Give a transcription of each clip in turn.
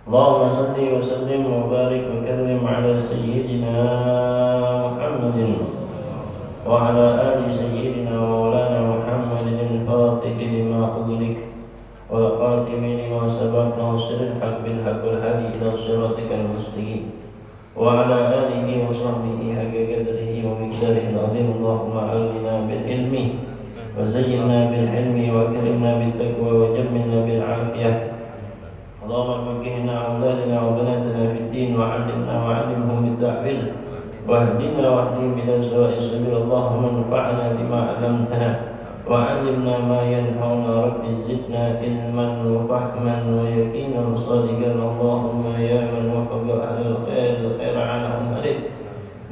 اللهم صل وسلم وبارك وكرم على سيدنا محمد وعلى آل سيدنا مولانا محمد الفاتح لما أغلق والخاتم لما سبق ناصر الحق بالحق والهادي إلى صراطك المستقيم وعلى آله وصحبه حق قدره ومقداره العظيم. اللهم أغننا بالعلم وزينا بالحلم وأكرمنا بالتقوى وجملنا بالعافية. اللهم فقهنا أولادنا وبناتنا في الدين وعلمنا وعلمهم بالتأويل واهدنا واهدهم إلى سواء السبيل. اللهم انفعنا بما علمتنا وعلمنا ما ينفعنا. رب زدنا علما وفهما ويقينا صادقا. اللهم يا من وفق أهل الخير الخير عنهم عليه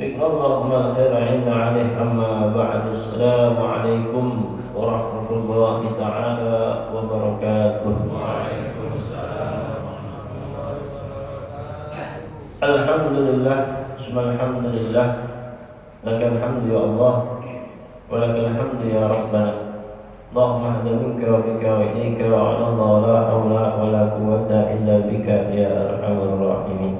بك اللهم الخير عنا عليه. أما بعد، السلام عليكم ورحمة الله تعالى وبركاته. Alhamdulillah, subhanalhamdulillah, lakal hamdu ya Allah, walakal hamdu ya Rabbana. Allahumma hada minka wa bika wa ilayka wa ala Allah la hawla wa la quwwata illa bika ya arhamar rahimin.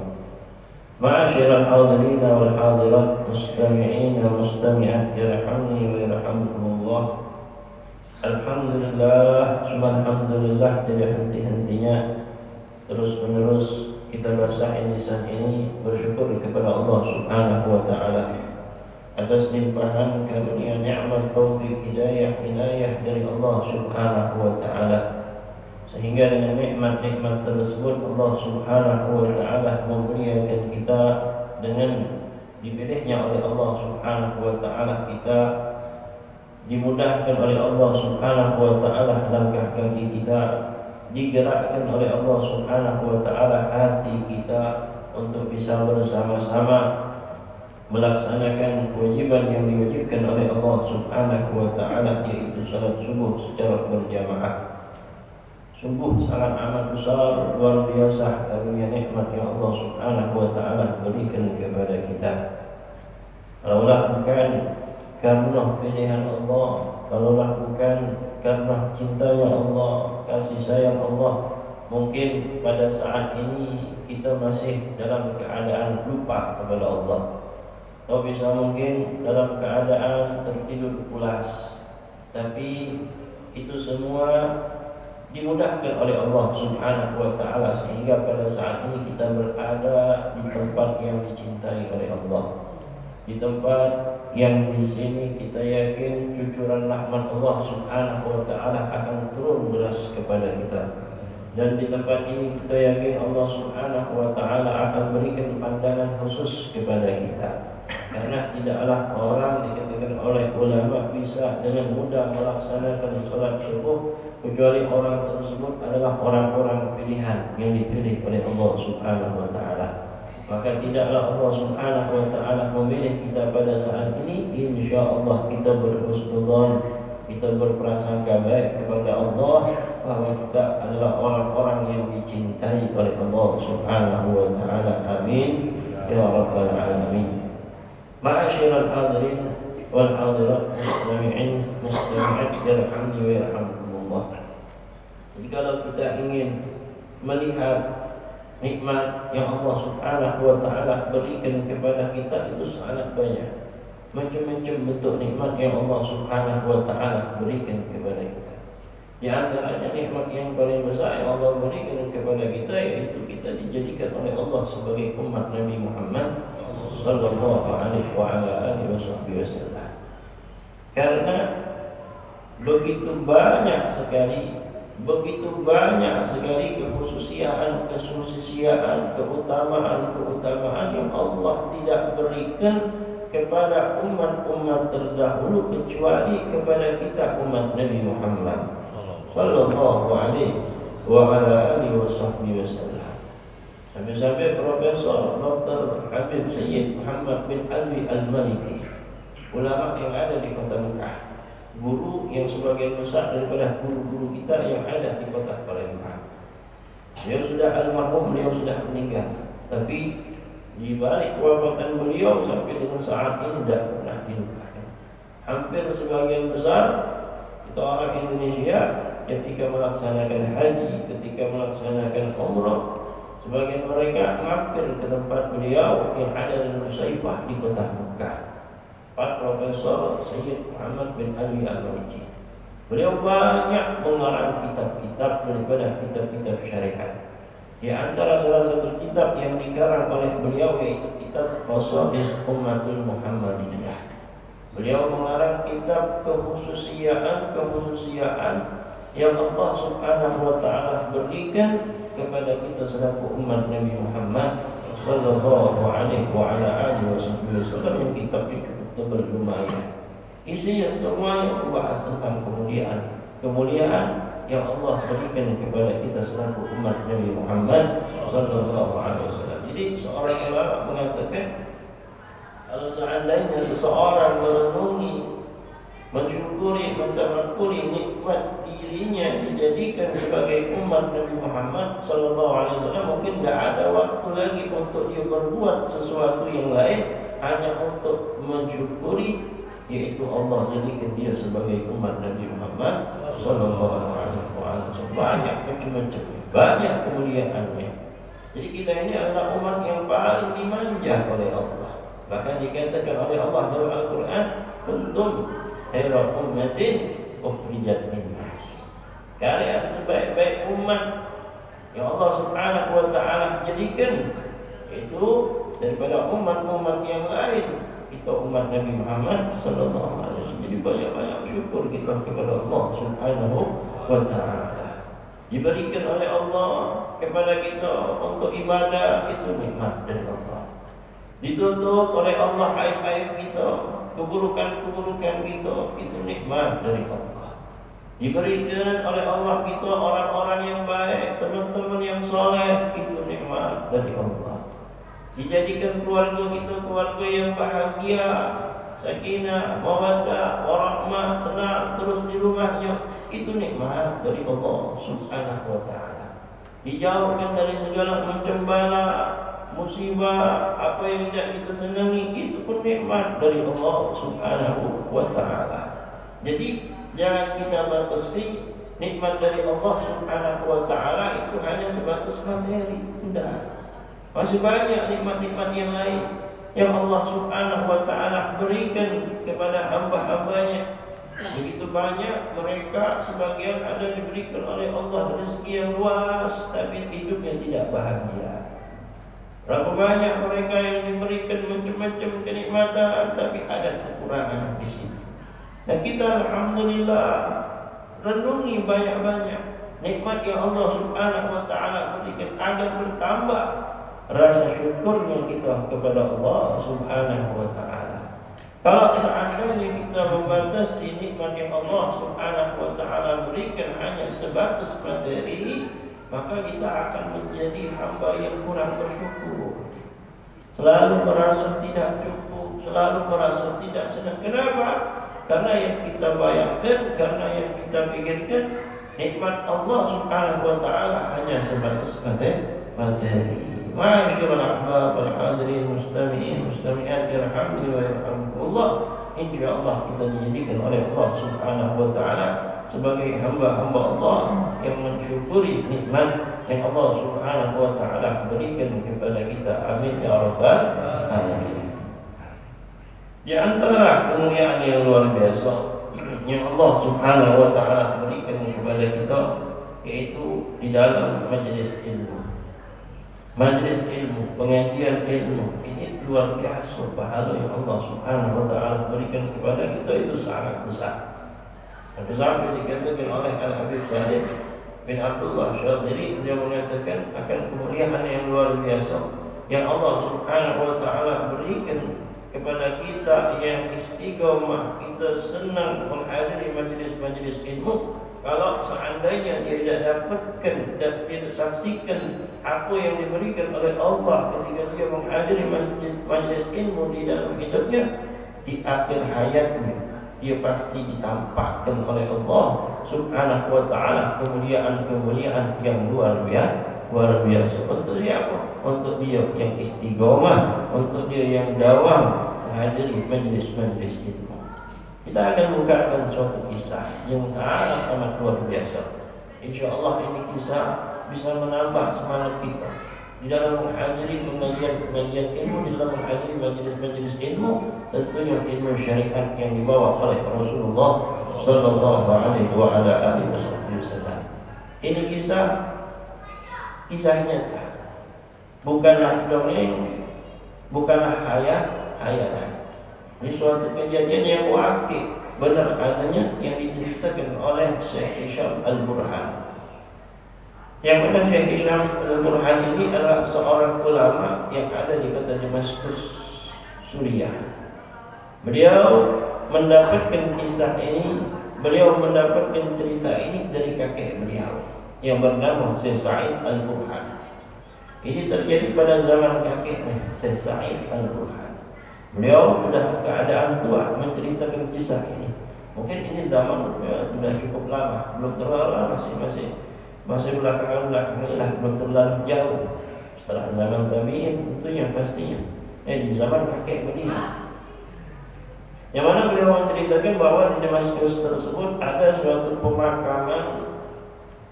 Ma'asyiral hadirin wal hadirat, mustami'in wa mustami'at, yarhamni wa yarhamkumullah. Alhamdulillah, subhanalhamdulillah, tidak henti-hentinya terus menerus kita basahin lisan ini bersyukur kepada Allah Subhanahu wa taala atas limpahan karunia nikmat taufik hidayah dari Allah Subhanahu wa taala, sehingga dengan nikmat-nikmat tersebut Allah Subhanahu wa taala memuliakan kita dengan dipilihnya oleh Allah Subhanahu wa taala, kita dimudahkan oleh Allah Subhanahu wa taala langkah kaki kita, digerakkan oleh Allah Subhanahu wa taala hati kita untuk bisa bersama-sama melaksanakan kewajiban yang diwajibkan oleh Allah Subhanahu wa taala, yaitu salat subuh secara berjamaah. Sungguh sangat amat besar, luar biasa karunia nikmat yang Allah Subhanahu wa taala berikan kepada kita. Kalaulah bukan karena pilihan Allah, kalaulah bukan karena cintanya Allah, kasih sayang Allah, mungkin pada saat ini kita masih dalam keadaan lupa kepada Allah, atau bisa mungkin dalam keadaan tertidur pulas. Tapi itu semua dimudahkan oleh Allah Subhanahu wa taala, sehingga pada saat ini kita berada di tempat yang dicintai oleh Allah, di tempat yang di sini kita yakin cucuran rahmat Allah Subhanahu wa taala akan turun deras kepada kita. Dan di tempat ini kita yakin Allah Subhanahu wa taala akan berikan pandangan khusus kepada kita. Karena tidaklah orang dikatakan oleh ulama bisa dengan mudah melaksanakan salat subuh kecuali orang tersebut adalah orang-orang pilihan yang dipilih oleh Allah Subhanahu wa taala. Maka tidaklah Allah Subhanahu wa taala memilih kita pada saat ini, insyaallah kita berhusnudzon, kita berprasangka baik kepada Allah bahwa kita adalah orang-orang yang dicintai oleh Allah Subhanahu wa taala. Amin ya rabbal alamin. Ma'asyiral hadirin wal hadirat, mustami'in mustami'at, yarhamni wa yarhamkumullah. Jadi kalau kita ingin melihat nikmat yang Allah Subhanahu wa taala berikan kepada kita itu sangat banyak. Macam-macam bentuk nikmat yang Allah Subhanahu wa taala berikan kepada kita. Di antaranya nikmat yang paling besar yang Allah berikan kepada kita, yaitu kita dijadikan oleh Allah sebagai umat Nabi Muhammad sallallahu alaihi wa ala alihi wasallam. Karena begitu banyak sekali kekhususiaan, keutamaan yang Allah tidak berikan kepada umat-umat terdahulu kecuali kepada kita umat Nabi Muhammad sallallahu alaihi wa ala alihi wasallam. Sampai-sampai Profesor Dr. Habib Sayyid Muhammad bin Alwi Al-Maliki, ulama yang ada di kota Mekah, guru yang sebagian besar daripada guru-guru kita yang ada di kota Palembang. Beliau sudah almarhum, beliau sudah meninggal. Tapi di balik kewafatan beliau sampai dengan saat ini tidak pernah dilupakan. Hampir sebagian besar kita orang Indonesia ketika melaksanakan haji, ketika melaksanakan umrah, Sebagian mereka mampir ke tempat beliau yang ada di Nusaifah di kota Mekah. Pak Profesor Sayyid Muhammad bin Ali Al-Maliki. Beliau banyak mengarang kitab-kitab daripada kitab-kitab syariat. Di antara salah satu kitab yang dikarang oleh beliau yaitu kitab Khosais Ummatul Muhammadiyah. Beliau mengarang kitab kekhususiaan yang Allah Subhanahu wa taala berikan kepada kita selaku umat Nabi Muhammad sallallahu alaihi wa ala alihi wasallam. Yang kitab itu cukup tebal lumayan. Isinya semuanya membahas tentang kemuliaan yang Allah berikan kepada kita selaku umat Nabi Muhammad sallallahu alaihi wasallam. Jadi seorang ulama mengatakan kalau seandainya seseorang merenungi, mensyukuri, mentamakkuri nikmat dirinya dijadikan sebagai umat Nabi Muhammad sallallahu alaihi wasallam, mungkin tidak ada waktu lagi untuk dia berbuat sesuatu yang lain hanya untuk mensyukuri, yaitu Allah jadikan dia sebagai umat Nabi Muhammad sallallahu alaihi wasallam. Banyak macam-macam, banyak kemuliaannya. Jadi kita ini adalah umat yang paling dimanja oleh Allah. Bahkan dikatakan oleh Allah dalam Al-Quran, kuntum khairu ummatin ukhrijat linnas. Kalian sebaik-baik umat yang Allah Subhanahu wa taala jadikan itu daripada umat-umat yang lain. Kita umat Nabi Muhammad sallallahu alaihi wasallam. Jadi banyak-banyak syukur kita kepada Allah Subhanahu wa taala. Diberikan oleh Allah kepada kita untuk ibadah, itu nikmat dari Allah. Ditutup oleh Allah aib-aib kita, keburukan-keburukan kita, itu nikmat dari Allah. Diberikan oleh Allah kita orang-orang yang baik, teman-teman yang soleh, itu nikmat dari Allah. Dijadikan keluarga kita keluarga yang bahagia, sakinah, mawaddah, warahmah, senang terus di rumahnya, itu nikmat dari Allah Subhanahu wa taala. Dijauhkan dari segala macam bala, musibah, apa yang tidak kita senangi, itu pun nikmat dari Allah Subhanahu wa taala. Jadi jangan kita batasi nikmat dari Allah Subhanahu wa taala itu hanya sebatas materi, tidak. Masih banyak nikmat-nikmat yang lain yang Allah Subhanahu wa taala berikan kepada hamba-hambanya. Begitu banyak mereka, sebagian ada diberikan oleh Allah rezeki yang luas, tapi hidupnya tidak bahagia. Berapa banyak mereka yang diberikan macam-macam kenikmatan, tapi ada kekurangan di sini. Dan kita alhamdulillah renungi banyak-banyak nikmat yang Allah Subhanahu wa taala berikan agar bertambah rasa syukurnya kita kepada Allah Subhanahu wa taala. Kalau seandainya kita membatasi nikmat yang Allah Subhanahu wa taala berikan hanya sebatas materi, maka kita akan menjadi hamba yang kurang bersyukur. Selalu merasa tidak cukup, selalu merasa tidak senang. Kenapa? Karena yang kita bayangkan, karena yang kita pikirkan, nikmat Allah Subhanahu wa taala hanya sebatas materi. Ma'asyiral ahbab wal hadirin mustami'in mustami'at yarhamni wa yarhamkumullah. Insyaallah kita dijadikan oleh Allah Subhanahu wa taala sebagai hamba-hamba Allah yang mensyukuri nikmat yang Allah Subhanahu wa taala berikan kepada kita. Amin ya rabbal alamin. Di antara kemuliaan yang luar biasa yang Allah Subhanahu wa taala berikan kepada kita yaitu di dalam majelis ilmu. Majlis ilmu, pengajian ilmu, ini luar biasa pahala yang Allah Subhanahu wa taala berikan kepada kita, itu sangat besar. Sampai dikatakan oleh Al-Habib Syarif bin Abdullah Syadzili, dia mengatakan akan kemuliaan yang luar biasa yang Allah Subhanahu wa taala berikan kepada kita yang istiqomah, kita senang menghadiri majlis-majlis ilmu. Kalau seandainya dia tidak dapatkan dan tidak saksikan apa yang diberikan oleh Allah ketika dia menghadiri majlis ilmu di dalam hidupnya, di akhir hayatnya dia pasti ditampakkan oleh Allah Subhanahu wa taala kemuliaan-kemuliaan yang luar biasa. Untuk siapa? Untuk dia yang istiqomah, untuk dia yang dawam menghadiri majlis-majlis ilmu. Kita akan bukakan suatu kisah yang sangat amat luar biasa. InsyaAllah ini kisah bisa menambah semangat kita di dalam menghadiri pengajian ilmu, di dalam menghadiri majelis ilmu, tentunya ilmu syariat yang dibawa oleh Rasulullah sallallahu alaihi wasallam. Ini kisah nyata, bukanlah dongeng, bukanlah hayalan. Ini suatu kejadian yang wakil, benar adanya, yang diceritakan oleh Syekh Hisham Al-Burhan. Yang mana Syekh Hisham Al-Burhan ini adalah seorang ulama yang ada di kota Damaskus, Suriah. Beliau mendapatkan kisah ini, beliau mendapatkan cerita ini dari kakek beliau yang bernama Syekh Sa'id Al-Burhan. Ini terjadi pada zaman kakeknya, Syekh Sa'id Al-Burhan. Beliau sudah keadaan tua menceritakan kisah ini. Mungkin ini zaman sudah cukup lama, belum terlalu lama, masih belakangan lah, belum terlalu jauh. Setelah zaman tabi'in tentunya pastinya. Di zaman kakek beliau. Yang mana beliau menceritakan bahwa di Damaskus tersebut ada suatu pemakaman,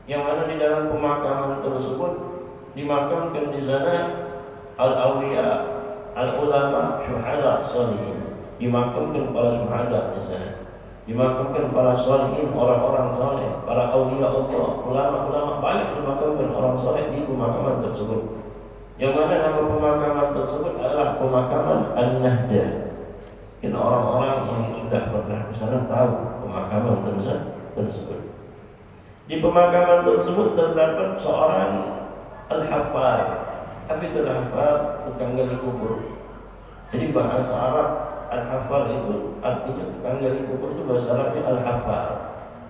yang mana di dalam pemakaman tersebut dimakamkan di sana al-awliya, al-ulama, syuhada, salihin. Dimakamkan para syuhada di sana. Dimakamkan para salihin, orang-orang saleh, para awliya Allah, ulama-ulama, banyak dimakamkan orang saleh di pemakaman tersebut. Yang mana nama pemakaman tersebut adalah pemakaman An-Nahda. Mungkin orang-orang yang sudah pernah ke sana tahu pemakaman tersebut. Di pemakaman tersebut terdapat seorang al-hafar. Apa itu al-hafar? Tukang gali kubur. Jadi bahasa Arab al-hafar itu artinya tukang gali kubur, itu bahasa Arabnya al-hafar.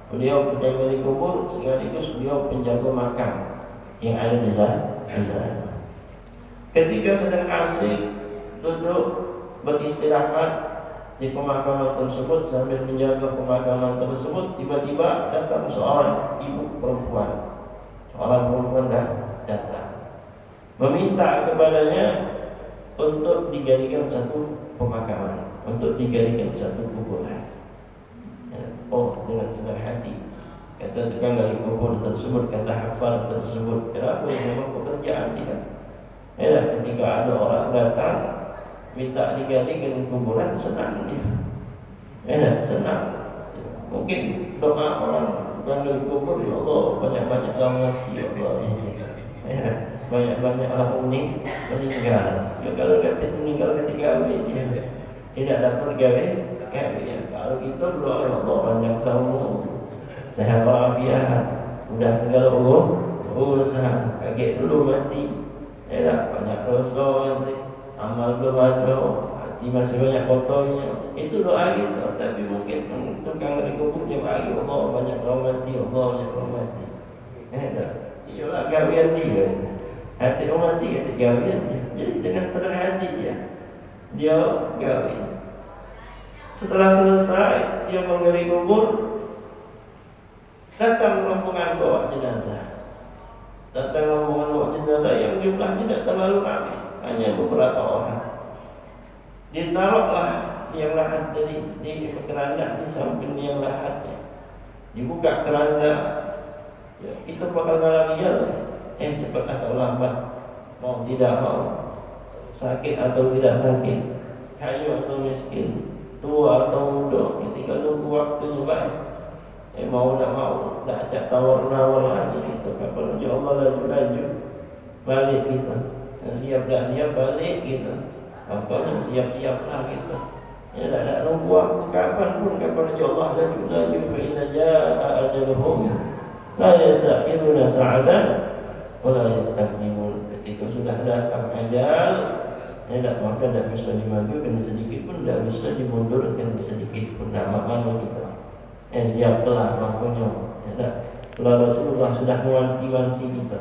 Beliau tukang gali kubur sekaligus beliau penjaga makam yang ada di sana. Ketika sedang asik duduk beristirahat di pemakaman tersebut sambil menjaga pemakaman tersebut, tiba-tiba datang seorang ibu perempuan. Seorang perempuan datang meminta kepadanya untuk digalikan satu pemakaman, untuk digalikan satu kuburan. Oh, dengan senang hati kata tukang gali kubur tersebut, kata hafal tersebut, kenapa? Memang pekerjaan dia. Ketika ada orang datang minta digalikan kuburan, senang dia. Senang. Mungkin doa orang tukang gali kubur, ya Allah banyak-banyaklah mati, ya Allah. Banyak-banyaklah meninggal. Ya kalau meninggal ketika dia tidak dapat gawe. Kalau kita berdoa, ya Allah banyak kamu sehat walafiat, udah segala urusan, kaget dulu mati. Banyak dosa nanti, amal belum ada, hati masih banyak kotornya. Itu doa kita. Tapi mungkin tukang gali kubur tiap hari, Allah banyak kamu mati, Allah banyak kamu mati. Itulah gawian dia. Hati orang mati kata gawian dia. Jadi dengan senang hati dia gawi. Setelah selesai dia menggali kubur, datang rombongan bawa jenazah. Datang rombongan bawa jenazah yang jumlahnya tidak terlalu ramai, hanya beberapa orang. Ditaruhlah yang lahat di keranda di samping yang lahatnya. Dibuka keranda, itu bakal ngalami cepat atau lambat, mau tidak mau, sakit atau tidak sakit, kaya atau miskin, tua atau muda, ketika tunggu waktunya baik. Mau tak mau, tak acak tawar-nawar lagi kita. Kapan aja Allah laju-laju balik kita. Siap tak siap balik kita. Apanya siap-siaplah kita. Tak nunggu waktu kapan aja Allah laju-laju. Fa inna jaa ajaluhum la yastaqimuna sa'atan wa la yastaqdimun. Ketika sudah datang ajal, maka tak bisa dimajukan sedikit pun, tak bisa dimundurkan sedikit pun. Mana kita siaplah makanya. Kalau Rasulullah sudah mewanti-wanti kita,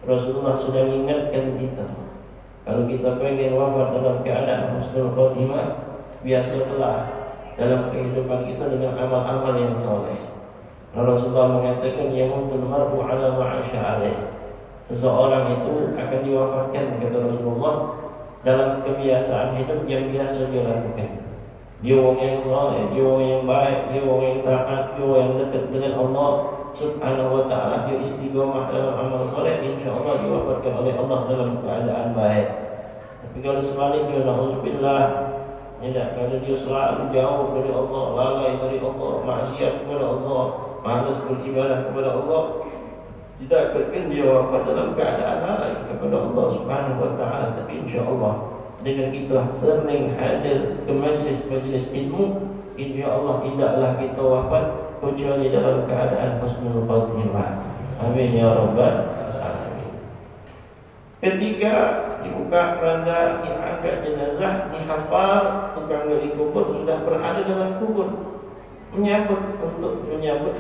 Rasulullah sudah mengingatkan kita, kalau kita pengen wafat dalam keadaan husnul khotimah, biasalah dalam kehidupan kita dengan amal-amal yang soleh. Rasulullah mengatakan yamutul mar'u ala ma'asya alaih. Seseorang itu akan diwafatkan, kata Rasulullah, dalam kebiasaan hidup yang biasa dia lakukan. Dia orang yang soleh, dia orang yang baik, dia orang yang taat, dia orang yang dekat dengan Allah Subhanahu wa ta'ala, dia istiqomah dalam amal soleh, insya-Allah diwafatkan oleh Allah dalam keadaan baik. Tapi kalau sebaliknya, na'udzubillah, kalau dia selalu jauh dari Allah, lalai dari Allah, maksiat kepada Allah, malas beribadah kepada Allah, didapatkan dia wafat dalam keadaan lalai kepada Allah Subhanahu wa ta'ala. Tapi insya-Allah dengan kita sering hadir ke majlis-majlis ilmu, insya-Allah tidaklah kita wafat kecuali dalam keadaan husnul khatimah. Amin ya rabbal alamin. Ketiga, dibuka keranda, diangkat jenazah, dihafal, tukang gali kubur sudah berada dalam kubur, untuk menyambut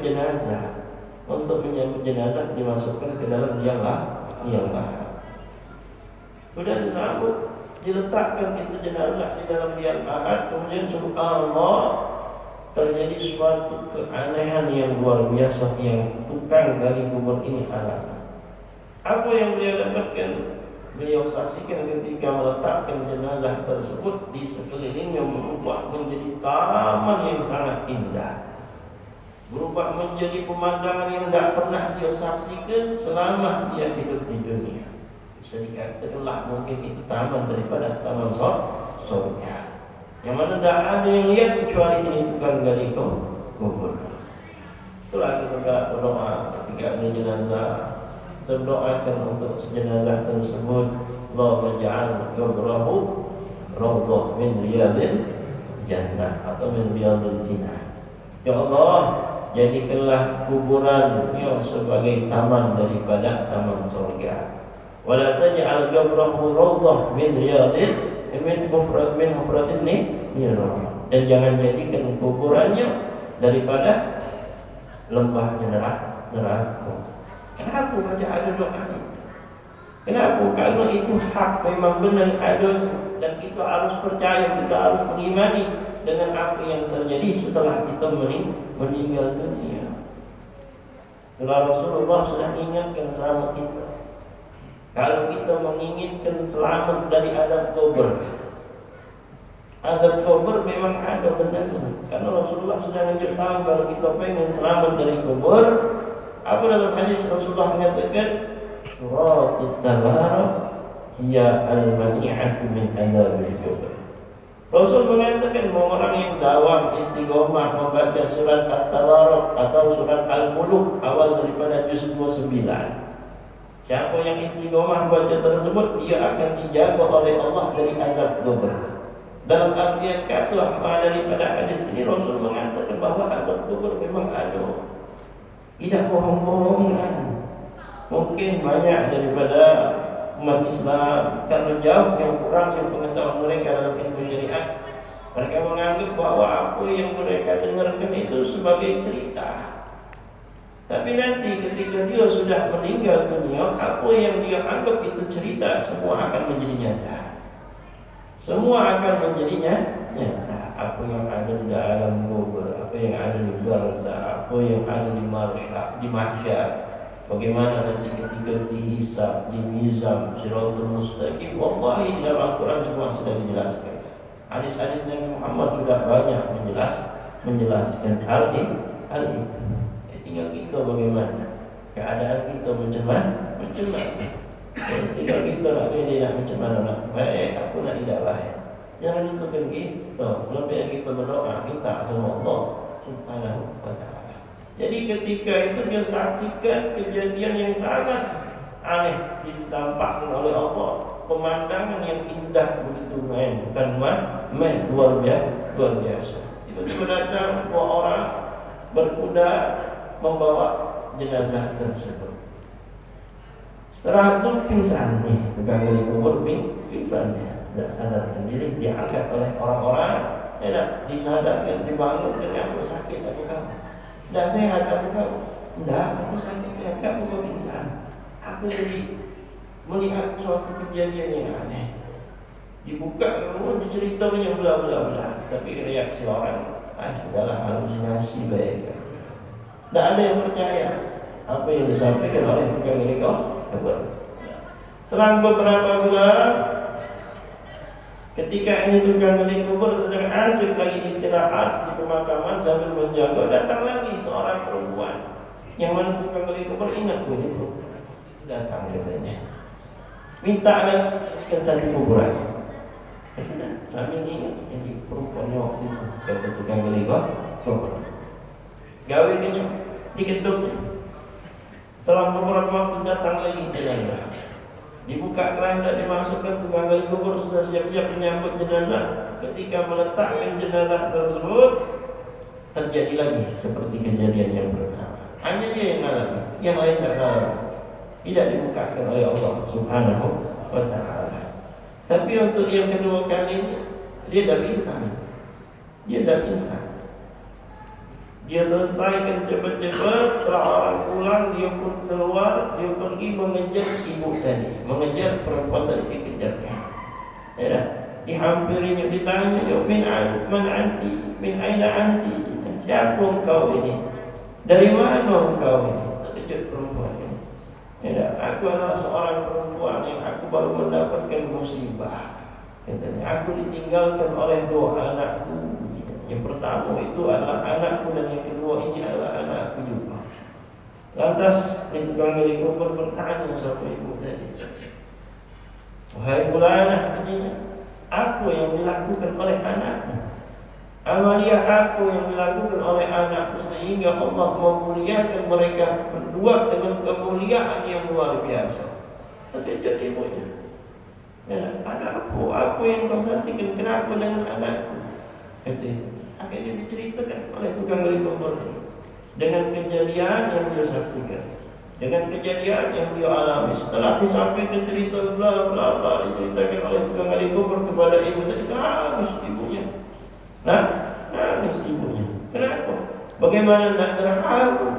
jenazah, dimasukkan ke dalam liang lahat. Sudah disambut, diletakkan itu jenazah di dalam liang lahat, kemudian subhanallah, terjadi suatu keanehan yang luar biasa yang tukang gali kubur ini alami. Apa yang beliau dapatkan? Beliau saksikan ketika meletakkan jenazah tersebut, di sekelilingnya berubah menjadi taman yang sangat indah, berubah menjadi pemandangan yang tidak pernah dia saksikan selama dia hidup di dunia. Bisa dikatakanlah mungkin itu taman daripada taman surga, yang mana tidak ada yang lihat kecuali ini tukang gali kubur. Itulah kita berdoa ketika ada jenazah, berdoakan untuk jenazah tersebut, Allahumma ja'al qabrahu rawdah min riyadil jannah atau min riyadil jinnah. Ya Allah, jadikanlah kuburannya sebagai taman daripada taman surga. Wala taj'al qabrahu rawdah min riyadil min hufratin nirah, dan jangan jadikan kuburannya daripada lembahnya neraka. Kenapa baca ada doa ini? Kenapa? Karena itu hak, memang benar ada, dan kita harus percaya, kita harus mengimani dengan apa yang terjadi setelah kita meninggal dunia. Kalau Rasulullah sudah ingatkan sama kita, kalau kita menginginkan selamat dari azab kubur, azab kubur memang ada benar. Karena Rasulullah sudah menjelaskan kalau kita pengen selamat dari kubur, apa dalam hadis Rasulullah mengatakan, suratul tabarak hiya al-mani'atu min adzabil kubur. Rasul mengatakan orang yang dawam istiqomah membaca surat At-Tabarak atau surat Al-Muluk awal daripada juz 29. Siapa yang istiqomah baca tersebut, dia akan dijaga oleh Allah dari azab kubur. Dalam artian kata daripada hadis ini, Rasul mengatakan bahwa azab kubur memang ada, tidak bohong-bohongan. Mungkin banyak daripada umat Islam karena jauh yang kurang yang pengetahuan mereka dalam ilmu syariat, mereka menganggap bahwa apa yang mereka dengarkan itu sebagai cerita. Tapi nanti ketika dia sudah meninggal dunia, apa yang dia anggap itu cerita semua akan menjadi nyata. Semua akan menjadi nyata. Apa yang ada di dalam kubur, apa yang ada di barzah, apa yang ada di mahsyar, bagaimana nanti ketika dihisab, dimizan, siratul mustaqim. Wallahi di dalam Al-Quran semua sudah dijelaskan. Hadis-hadis Nabi Muhammad sudah banyak menjelaskan hal itu. Tinggal kita bagaimana keadaan kita macam mana. Tinggal kita nak pilih nak macam mana, baik aku nak tidak baik. Jangan lupakan kita, lebih kita berdoa, minta sama Allah Subhanahu wa ta'ala. Jadi ketika itu dia saksikan kejadian yang sangat aneh ditampakkan oleh Allah, pemandangan yang indah begitu bukan main luar biasa. Itu datang dua orang berkuda membawa jenazah tersebut. Setelah itu pingsan nih, tukang gali kubur pingsan dia, tidak sadarkan diri, diangkat oleh orang-orang, tidak disadarkan, dibangunkan, aku sakit, aku kamu, tidak sehat, aku kamu, tidak, aku sakit, sehat, aku pingsan. Aku jadi melihat suatu kejadian yang aneh. Dibuka, kemudian diceritakannya bla, tapi reaksi orang, sudahlah, halusinasi baik. Tidak ada yang percaya apa yang disampaikan oleh tukang gali kubur. Selang beberapa bulan, ketika ini tukang gali kubur sedang asik lagi istirahat di pemakaman sambil menjaga, datang lagi seorang perempuan Yang mana tukang gali kubur ingat gue itu datang katanya. Minta lagi dijadikan satu kuburan. Sudah, sambil ingat jadi perempuannya waktu itu kata tukang gali kubur. Gawe kenya diketuknya. Selang beberapa waktu datang lagi jenazah. Dibuka keranda, dimasukkan tukang gali kubur sudah siap-siap menyambut jenazah. Ketika meletakkan jenazah tersebut, terjadi lagi seperti kejadian yang pertama. Hanya dia yang mengalami, yang lain tidak mengalami. Tidak dibukakan oleh Allah Subhanahu wa Ta'ala. Tapi untuk yang kedua kali ini, dia dah pingsan. Dia selesaikan cepat-cepat. Setelah orang pulang, dia pun keluar. Dia pergi mengejar ibu tadi, mengejar perempuan tadi, dikejarnya. Ya, dihampirinya, ditanya, man anti, min aina anti, siapa engkau ini, dari mana engkau ini? Terkejut perempuan ini. Ya, aku adalah seorang perempuan yang aku baru mendapatkan musibah. Katanya, aku ditinggalkan oleh dua anakku. Yang pertama itu adalah anakku, dan yang kedua ini adalah anakku juga. Lantas tukang gali kubur bertanya sama ibu tadi, wahai fulanah, katanya, apa yang dilakukan oleh anakmu? Amalia apa yang dilakukan oleh anakku sehingga Allah memuliakan mereka berdua dengan kemuliaan yang luar biasa. Terkejut ibunya. Ya, apa yang kau saksikan, kenapa dengan anakku? Akhirnya diceritakan oleh tukang gali kubur ini dengan kejadian yang dia saksikan, dengan kejadian yang dia alami. Setelah disampaikan cerita bla bla bla, diceritakan oleh tukang gali kubur kepada ibu tadi, nangis ibunya. Nangis ibunya. Kenapa? Bagaimana nak terharu?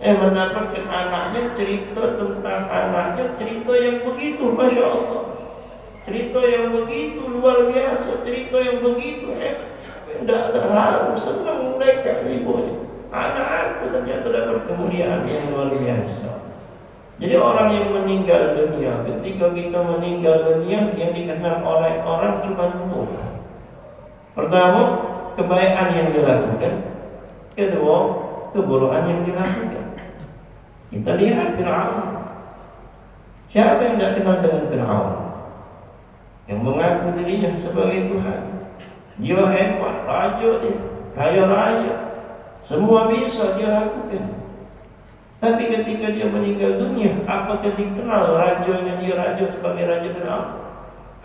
Mendapatkan anaknya, cerita tentang anaknya, cerita yang begitu, Masya Allah, cerita yang begitu luar biasa, cerita yang begitu hebat. Tidak terharu, senang mereka ibunya. Anak-anakku ternyata dapat kemuliaan yang luar biasa. Jadi orang yang meninggal dunia, ketika kita meninggal dunia, yang dikenal oleh orang cuma dua. Pertama, kebaikan yang dilakukan. Kedua, keburukan yang dilakukan. Kita lihat Fir'aun. Siapa yang tidak kenal dengan Fir'aun? Yang mengaku dirinya sebagai Tuhan. Dia hebat, raja dia, kaya raya, semua bisa dia lakukan. Tapi ketika dia meninggal dunia, apakah dikenal rajanya dia raja sebagai Raja Fir'aun?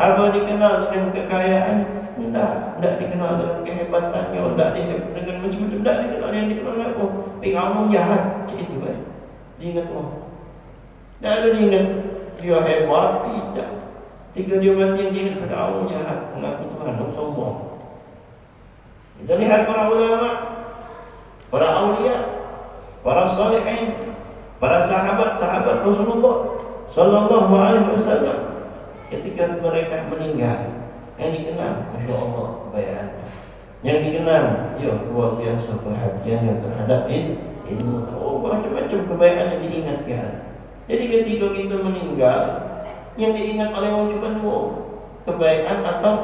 Apa dikenal dengan kekayaan? Tidak dikenal dengan kehebatannya, tidak dengan macam-macam, tidak dikenal. Yang dikenal apa? Fir'aun jahat, itu kan? Diingat Allah. Tidak ada diingat dia hebat, tidak. Ketika dia mati, dia ingat Fir'aun jahat, mengaku Tuhan, sombong. Kita lihat para ulama, para awliya, para salihin, para sahabat-sahabat Rasulullah sallallahu alaihi wasallam, ketika mereka meninggal, yang dikenal, Masya Allah, kebaikannya. Yang dikenal, ya luar biasa perhatiannya terhadap ilmu. Macam-macam kebaikan yang diingatkan. Jadi ketika kita meninggal, yang diingat oleh orang cuma dua, kebaikan atau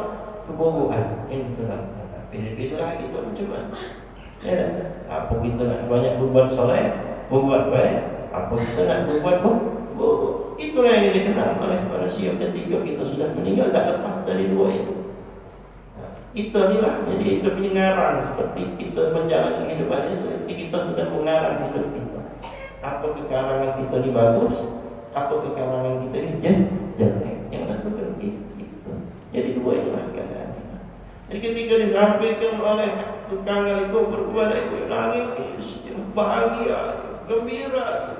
keburukan yang kita lakukan. Pilih-pilihlah kita macam mana. Ya, apa kita nak banyak berbuat soleh, berbuat baik, apa kita nak berbuat buruk. Itulah yang dikenal oleh manusia ketika kita sudah meninggal, tak lepas dari dua itu. Itulah jadi hidup mengarang, seperti kita menjalani kehidupan ini, seperti kita sudah mengarang hidup kita. Apa kekarangan kita ini bagus, apa kekarangan kita ini jelek. Yang menentukan kita. Jadi dua itulah keadaan. Jadi ketika disampaikan oleh tukang gali kubur kepada ibu, nangis, bahagia, gembira.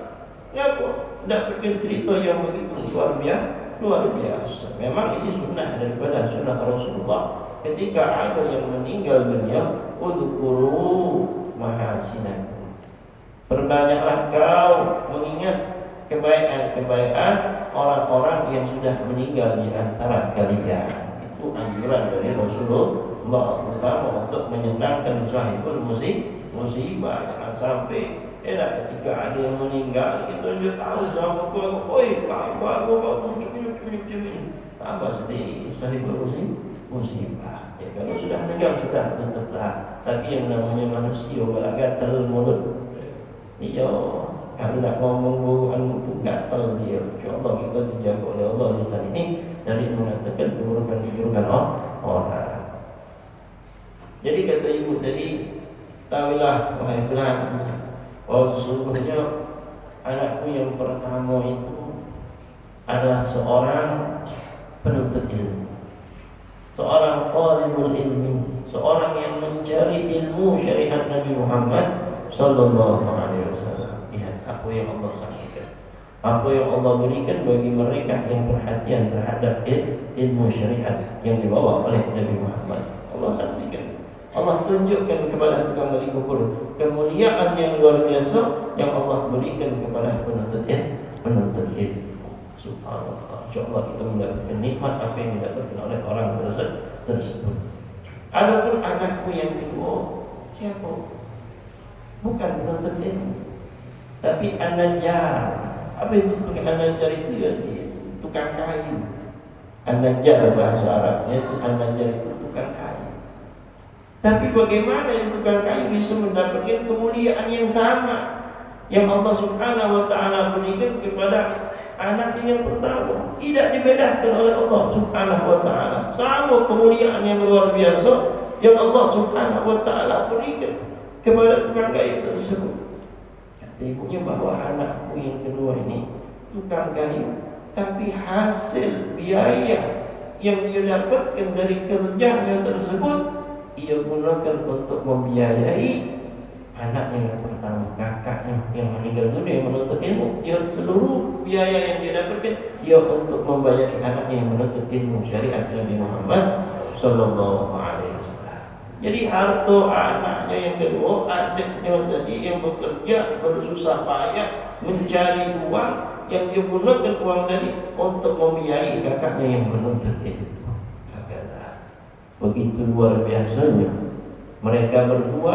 Kenapa? Dapatkan cerita yang begitu luar biasa. Memang ini sunnah daripada sunnah Rasulullah. Ketika ada yang meninggal dunia, udhkuru mahasinakum. Perbanyaklah kau mengingat kebaikan orang-orang yang sudah meninggal di antara kalian. Itu anjuran dari Rasulullah, terutama untuk menyenangkan sahibul musibah. Jangan sampai ketika ada yang meninggal, kita juga tahu sama aku, oi, aku cumi-cumi, tambah sedih sahibul musibah. Ya, kalau sudah meninggal sudah tutuplah. Tapi yang namanya manusia beragatal mulut. Iya, kalau nak ngomong buruan itu gatal dia. InsyaAllah kita dijaga oleh Allah lisan ini dari mengatakan keburukan-keburukan orang. Jadi kata ibu tadi, tahulah wahai fulan, bahwa sesungguhnya anakku yang pertama itu adalah seorang penuntut ilmu, seorang talibul ilmi, seorang yang mencari ilmu syariat Nabi Muhammad sallallahu alaihi wasallam. Lihat apa yang Allah sampaikan, apa yang Allah berikan bagi mereka yang perhatian terhadap ilmu syariat yang dibawa oleh Nabi Muhammad. Allah saksikan, Allah tunjukkan kepada tukang gali kubur kemuliaan yang luar biasa yang Allah berikan kepada penuntut ilmu. Subhanallah. InsyaAllah kita mendapatkan nikmat apa yang didapatkan oleh orang tersebut. Adapun anakku yang kedua, siapa? Bukan penuntut ilmu, tapi an-najjar. Apa itu tukang an-najjar itu? Ya, tukang kayu. An-najjar bahasa Arabnya itu, an-najjar itu tukang kayu. Tapi bagaimana yang tukang kayu bisa mendapatkan kemuliaan yang sama yang Allah Subhanahu wa taala berikan kepada anak yang pertama? Tidak dibedakan oleh Allah Subhanahu wa taala. Sama kemuliaan yang luar biasa yang Allah Subhanahu wa taala berikan kepada tukang kayu tersebut. Kata ibunya bahwa anakku yang kedua ini tukang kayu, tapi hasil biaya yang dia dapatkan dari kerjanya tersebut ia gunakan untuk membiayai anaknya yang pertama, kakaknya yang meninggal dunia yang menuntut ilmu. Dia seluruh biaya yang dia dapatkan dia untuk membayari anaknya yang menuntut ilmu syariat Nabi Muhammad sallallahu alaihi wasallam. Jadi harta anaknya yang kedua, adiknya tadi yang bekerja bersusah payah mencari uang yang dia gunakan uang tadi untuk membiayai kakaknya yang menuntut ilmu. Begitu luar biasanya mereka berdua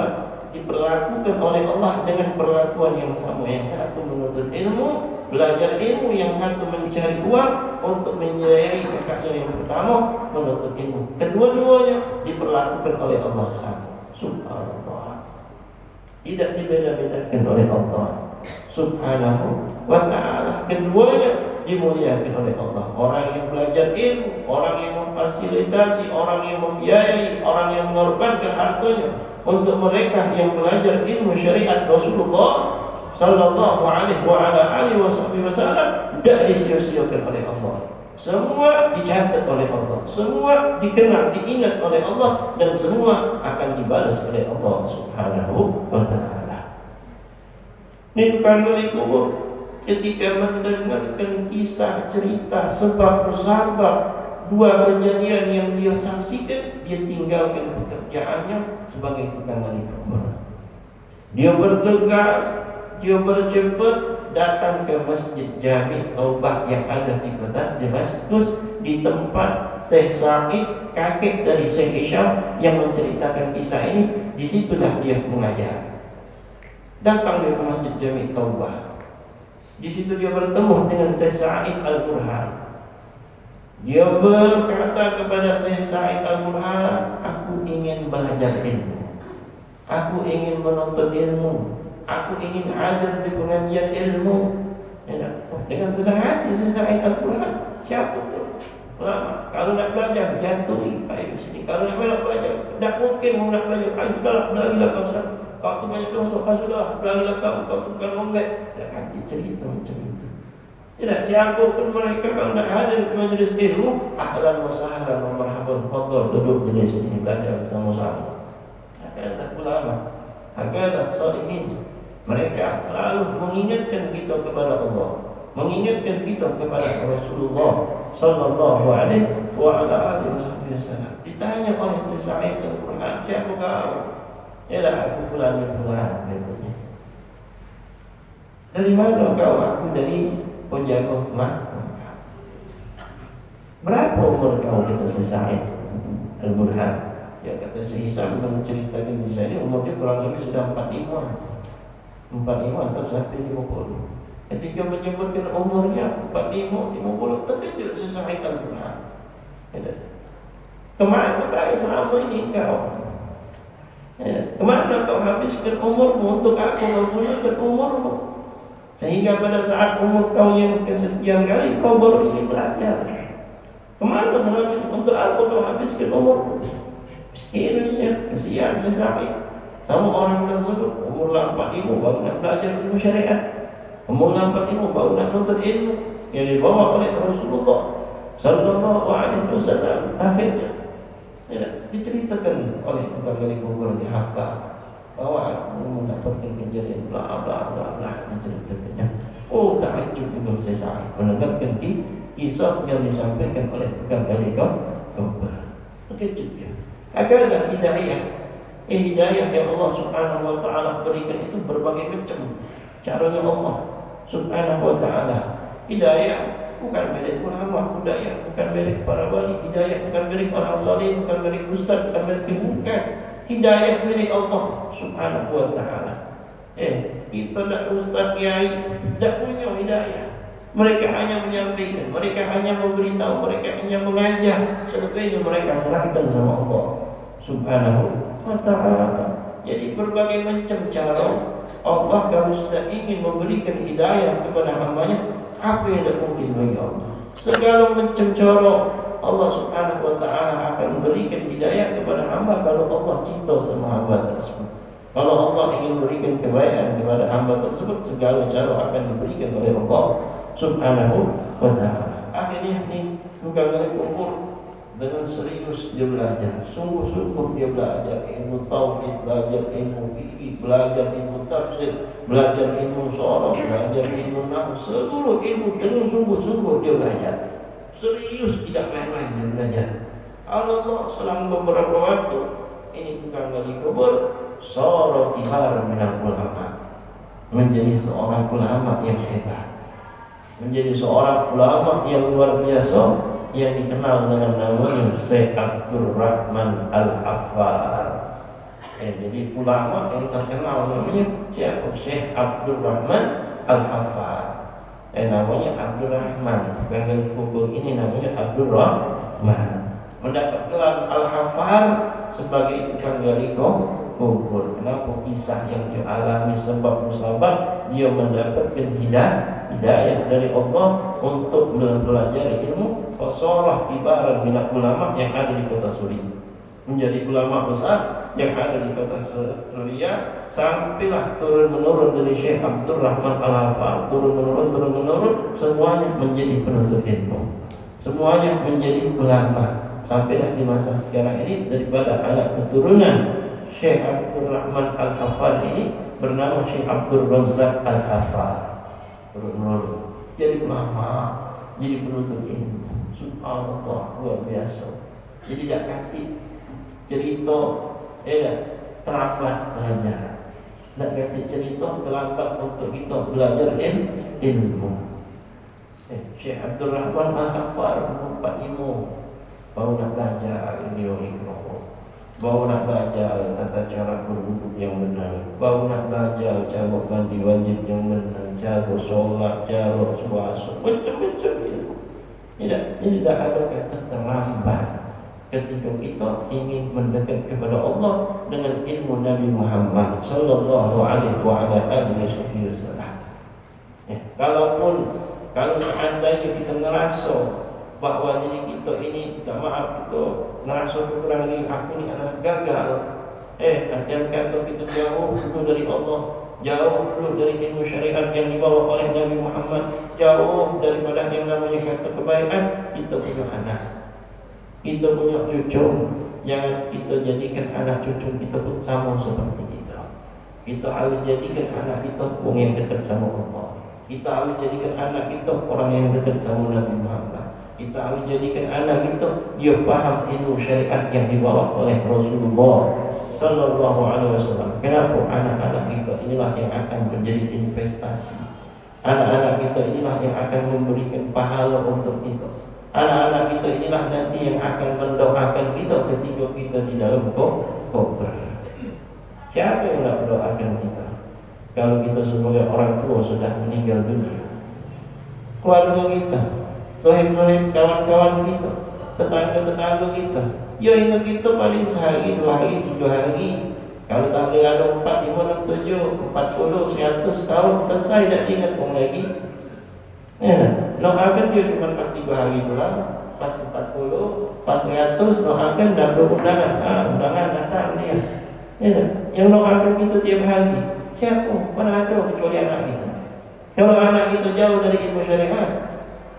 diperlakukan oleh Allah dengan perlakuan yang sama. Yang satu menuntut ilmu, belajar ilmu, yang satu mencari uang untuk membiayai kakaknya yang pertama menuntut ilmu. Kedua-duanya diperlakukan oleh Allah sama. Subhanallah. Tidak dibeda-bedakan oleh Allah Subhanahu wa ta'ala. Keduanya dimuliakan oleh Allah. Orang yang belajar ilmu, orang yang memfasilitasi, orang yang membiayai, orang yang mengorbankan hartanya untuk mereka yang belajar ilmu syariat Rasulullah sallallahu alaihi wasallam, tidak disia-siakan oleh Allah. Semua dicatat oleh Allah, semua dikenal, diingat oleh Allah, dan semua akan dibalas oleh Allah Subhanahu wa ta'ala. Ini tukang gali kubur ketika mendengarkan kisah cerita sebab bersabab dua kejadian yang dia saksikan, dia tinggalkan pekerjaannya sebagai tukang gali kubur. Dia bergegas, dia bercepat datang ke Masjid Jami' Taubah yang ada di kota Damaskus, di tempat Syekh Sa'id, kakek dari Syekh Hisham yang menceritakan kisah ini. Disitulah dia mengajar. Datang dia ke Masjid Jami' Taubah. Di situ dia bertemu dengan Syekh Sa'id Al-Burhan. Dia berkata kepada Syekh Sa'id Al-Burhan, aku ingin belajar ilmu, aku ingin menuntut ilmu, aku ingin hadir di pengajian ilmu. Dengan senang hati Syekh Sa'id Al-Burhan, siapa tu? Lama. Kalau nak belajar, jatuhi ayo sini. Kalau nak belajar, tak mungkin nak belajar. Ayo sudahlah, belajarlah kau sudah. Kau tu banyak dosa, kau sudah. Belajarlah kau tukar ngombek. Dah hati cerita macam itu. Tidak, siapa pun mereka kalau nak hadir ke majlis ilmu, ahlan wa sahlan wa marhaban, fadhal, duduk jenis sini belajar sama-sama. Hakata ulama, hakata salihin. Mereka selalu mengingatkan kita kepada Allah, mengingatkan kita kepada Rasulullah sallallahu alaihi wasallam. Ditanya oleh Sa'id Al-Burhan, siapa kau? Ialah aku fulan katanya. Dari mana kau? Aku dari penjaga rumah. Berapa umur kau? Kata Sa'id Al-Burhan. Ya, kata Syekh menceritakan di sini umur dia kurang lebih sudah 45 atau sampai 50. Ketika menyebutkan umurnya 45, 50, terkejut Sa'id Al-Burhan. Kemana kau selama ini kau? Kemana kau habiskan umurmu? Untuk aku kau gunakan umurmu. Sehingga pada saat umur kau yang kesekian kali kau baru ingin belajar. Kemana selama ini? Untuk apa kau habiskan umurmu? Miskinnya, kesian sekali. Sama orang tersebut umur 45 baru nak belajar ilmu syariat. Umur 45 baru nak nuntut ilmu yang dibawa oleh Rasulullah Sallallahu Alaihi Wasallam. Akhirnya diceritakan oleh tukang gali kubur di Hatta bahwa aku mendapatkan kejadian bla bla bla bla, diceritakannya. Oh, takjub Imam Syafi'i mendengarkan kisah yang disampaikan oleh tukang gali kubur. Terkejut dia. Agarlah hidayah yang Allah Subhanahu Wa Taala berikan itu berbagai macam. Caranya Allah Subhanahu Wa Taala. Hidayah bukan milik ulama, hidayah bukan milik para wali, hidayah bukan milik orang saleh, bukan milik ustaz, bukan milik bukan. Hidayah milik Allah Subhanahu Wa Taala. Kita tak ustaz kiai, tak punya hidayah. Mereka hanya menyampaikan, mereka hanya memberitahu, mereka hanya mengajar. Selebihnya mereka serahkan sama Allah Subhanahu Wa Taala. Jadi berbagai macam cara Allah kalau sudah ingin memberikan hidayah kepada hamba-Nya, apa yang tidak mungkin bagi Allah. Segala macam cara Allah Subhanahu Wa Taala akan memberikan hidayah kepada hamba kalau Allah cinta sama hamba tersebut. Kalau Allah ingin memberikan kebaikan kepada hamba tersebut, segala cara akan diberikan oleh Allah Subhanahu Wa Taala. Akhirnya ini tukang gali kubur dengan serius dia belajar, sungguh-sungguh dia belajar ilmu tauhid, belajar ilmu fikih, belajar ilmu tafsir, belajar ilmu sharaf, belajar ilmu nahwu, seluruh ilmu dengan sungguh-sungguh dia belajar. Serius, tidak main-main dia belajar. Allah selang beberapa waktu ini tukang gali kubur sara kibar minal ulama, menjadi seorang ulama yang hebat, menjadi seorang ulama yang luar biasa, yang dikenal dengan namanya Syekh Abdul Rahman Al-Hafar. Jadi ulama yang terkenal namanya siapa? Syekh Abdul Rahman Al-Hafar. Namanya Abdul Rahman. Tukang gali kubur ini namanya Abdul Rahman. Mendapat gelar Al-Hafar sebagai tukang gali kubur. Kenapa? Kisah yang dia alami sebab musabab dia mendapatkan hidayah dari Allah untuk mempelajari ilmu. Fasorah kibaran minat ulama yang ada di kota Suria, menjadi ulama besar yang ada di kota Suria, sampailah turun menurun dari Syekh Abdul Rahman Al-Hafar, turun menurun, semuanya menjadi penuntut ilmu, semuanya menjadi ulama, sampailah di masa sekarang ini daripada anak keturunan Syekh Abdul Rahman Al-Hafar ini bernama Syekh Abdul Razak Al-Hafar, turun menurun jadi ulama, jadi penuntut ilmu. Subhanallah, luar biasa. Jadi tak kati cerita terlambat belajar, tak kati cerita terlambat untuk kita belajar ilmu. Syekh Abdul Rahman Al-Hafar 45 baru nak belajar ilmu, baru nak belajar tata cara berwuduk yang benar, baru nak belajar cara mandi wajib yang benar, cara solat, cara puasa, macam-macam ilmu. Tidak ada kata terlambat ketika kita ingin mendekat kepada Allah dengan ilmu Nabi Muhammad Sallallahu Alaihi Wasallam. Kalau seandainya kita ngerasa bahwa diri kita ini, maaf, kita ngerasa kekurangan diri, aku ini adalah gagal, jangan kata kita jauh dari Allah, jauh dulu dari ilmu syariat yang dibawa oleh Nabi Muhammad, jauh daripada yang namanya kata kebaikan. Kita punya anak, kita punya cucu, jangan kita jadikan anak cucu kita pun sama seperti kita. Kita harus jadikan anak kita orang yang dekat sama Allah. Kita harus jadikan anak kita orang yang dekat sama Nabi Muhammad. Kita harus jadikan anak kita dia paham ilmu syariat yang dibawa oleh Rasulullah Sallallahu Alaihi Wasallam. Kenapa? Anak-anak kita inilah yang akan menjadi investasi. Anak-anak kita inilah yang akan memberikan pahala untuk kita. Anak-anak kita inilah nanti yang akan mendoakan kita ketika kita di dalam kubur. Siapa yang nak mendoakan kita kalau kita sebagai orang tua sudah meninggal dunia? Keluarga kita, sahib-sahib, kawan-kawan kita, tetangga-tetangga kita. Ya ingat kita paling sehari, 2 hari, 3 hari. Kalau tahlil ada 4, 5, 6, 7, 40, 100 tahun selesai tak diingat pun lagi. Ya, doakan dia cuma pas 3 hari pulang, pas 40, pas 100 doakan dan undangan. Undangan datang dia. Ya, yang doakan kita tiap hari. Siapa? Mana ada kecuali anak kita. Kalau anak kita jauh dari ilmu syariat,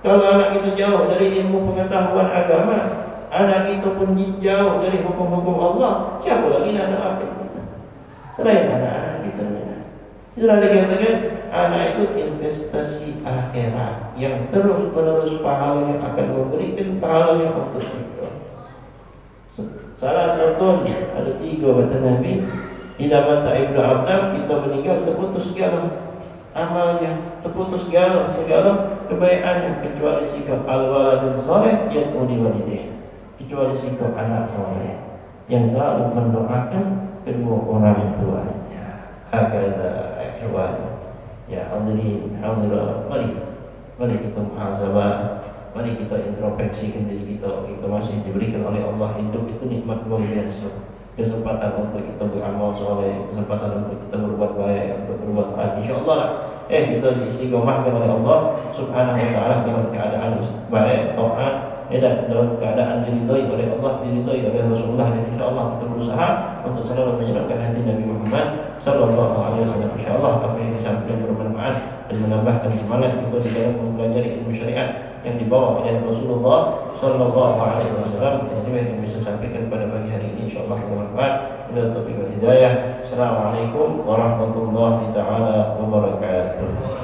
kalau anak kita jauh dari ilmu pengetahuan agama, anak kita pun jauh dari hukum-hukum Allah, siapa lagi nak doakan kita? Selain anak-anak kita. Itulah dikatakan anak itu investasi akhirat yang terus menerus pahala yang akan memberikan pahala yang untuk kita. Salah satu ada 3 kata Nabi, idza mata ibnu Adam, kita meninggal terputus segala amalnya, terputus segala kebaikannya kecuali sikap al-waladun saleh yang walidayh, kecuali sikap anak saleh yang selalu mendoakan kedua orang tuanya. Hakada ikhwan, ya hadirin hadirat, mari kita muhasabah, mari kita introspeksikan diri kita. Kita masih diberikan oleh Allah hidup itu nikmat luar biasa, kesempatan untuk kita beramal soleh, kesempatan untuk kita berbuat baik, untuk berbuat taat. InsyaAllah lah kita diistiqomahkan oleh Allah Subhanahu wa ta'ala dalam keadaan baik, taat, dalam keadaan diridhai oleh Allah, diridhai oleh Rasulullah. Dan insyaAllah kita berusaha untuk selalu menyenangkan hati Nabi Muhammad sallallahu alaihi wasallam. Insyaallah apa yang disampaikan bermanfaat dan menambahkan semangat kita di dalam mempelajari ilmu syariat yang dibawa oleh Rasulullah sallallahu alaihi wasallam. Ini yang bisa sampaikan pada pagi hari ini, insyaallah bermanfaat. Bila taufiq wal hidayah. Assalamualaikum warahmatullahi taala wabarakatuh.